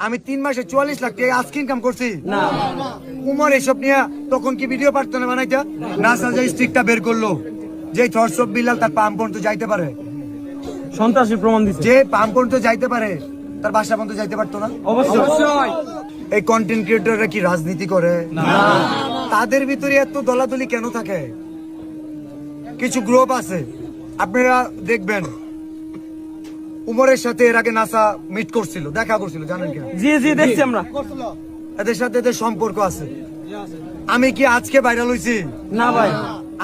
আমি 3 মাসে 44 লাখ টাকা আজকে ইনকাম করছি না। উমর এসব নিয়ে তখন কি ভিডিও পারতো না বানাইতে? নাসা যে স্টিকটা বের করলো, যে থরসব বিলাল তার পাম্প পর্যন্ত যাইতে পারে, সন্ত্রাসী প্রমাণ দিচ্ছে। যে পাম্প পর্যন্ত যাইতে পারে তার বাসা পর্যন্ত যাইতে পারতো না? অবশ্যই। এই কন্টেন্ট ক্রিয়েটররা কি রাজনীতি করে? না। তাদের ভিতরে এত দলাদলি কেন থাকে? কিছু গ্রুপ আছে, আপনারা দেখবেন উমরের সাথে এর আগে নাসা মিট করছিল, দেখা করছিল, জানেন কি? জি জি দেখছি আমরা। এদের সাথে এদের সম্পর্ক আছে। আমি কি আজকে ভাইরাল হইছি? না ভাই।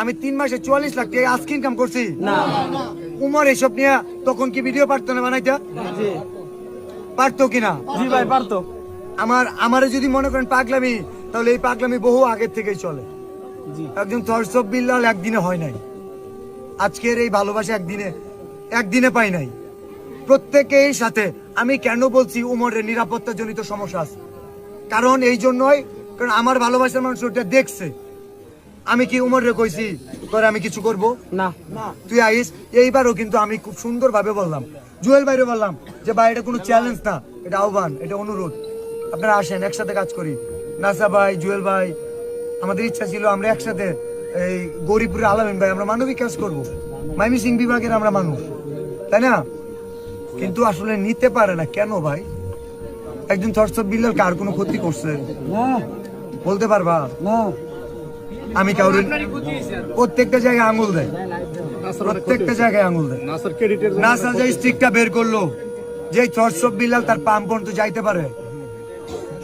আমি 3 মাসে 44 লাখ টাকা আজকে ইনকাম করছি না। উমর এসব নিয়ে তখন কি ভিডিও পারতো না বানাইতে? জি পারতো কিনা? জি ভাই পারতো। আমারে যদি মনে করেন পাগলামি, তাহলে এই পাগলামি বহু আগের থেকেই চলে। জি। একজন থরসব বিল্লাল একদিনে হয় নাই, আজকের এই ভালোবাসা একদিনে পাই নাই। প্রত্যেকের সাথে আমি কেন বলছি উমরের নিরাপত্তা জনিত সমস্যা আছে, কারণ এই জন্যই, কারণ আমার ভালোবাসার মানুষ ওটা দেখছে। আমি কি উমরে কইছি তোরে আমি কিছু করব না? তুই আইস। এইবারও কিন্তু আমি খুব সুন্দর ভাবে বললাম, জুয়েল ভাইরে বললাম যে ভাই এটা কোনো চ্যালেঞ্জ না, এটা আহ্বান, এটা অনুরোধ, আপনারা আসেন একসাথে কাজ করি। নাসা ভাই, জুয়েল ভাই, আমাদের ইচ্ছা ছিল আমরা একসাথে এই গরিবপুরে আলামিন ভাই আমরা মানবিক কাজ করব। মাইমি সিং বিভাগের আমরা মানুষ, তাই না? কিন্তু আসলে নিতে পারে না কেন ভাই? একজন থরসব বিল্লাল কার কোনো ক্ষতি করছে? বলতে পারবা? আমি কাউরে প্রত্যেকটা জায়গায় আঙুল দেয়, প্রত্যেকটা জায়গায় আঙুল দেয়। নাসার যে স্টিকটা বের করলো, যে থরসব বিল্লাল তার পাম্প পর্যন্ত যাইতে পারে,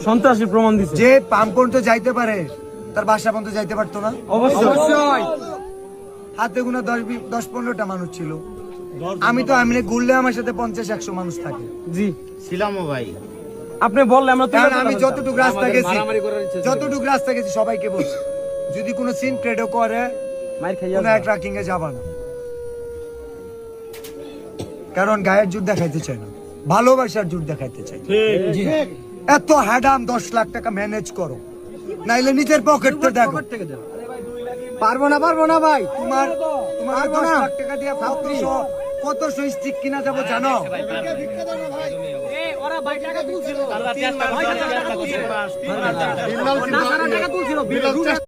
সন্ত্রাসী প্রমাণ দিচ্ছে। যে পাম্প পর্যন্ত যাইতে পারে তার বাসা পর্যন্ত যাইতে পারতো না? অবশ্যই। হাতে গোনা 10-15টা মানুষ ছিল। আমি তো এমনি ঘুরলে আমার সাথে 50-100 মানুষ থাকে। জি ছিলামও ভাই। আপনি বললে আমরা কারণ আমি যতটুকু রাস্তা গেছি সবাইকে বলছি, যদি কোনো সিন ক্রেডও করে মাইর খাইয়া কোনো এক ট্রাকিং এ যাবা না, কারণ গায়ের জোর দেখাইতে চাই না, ভালোবাসার জোর দেখাইতে চাই। এত হ্যাডাম 10 লাখ টাকা ম্যানেজ করো, নাইলে নিজের পকেট তো দেখো। পারবো না ভাই। তোমার 10 লাখ টাকা দিয়ে কত স্টিক কিনা যাবো জানো? ওরা ভাই টাকা তুলছিল।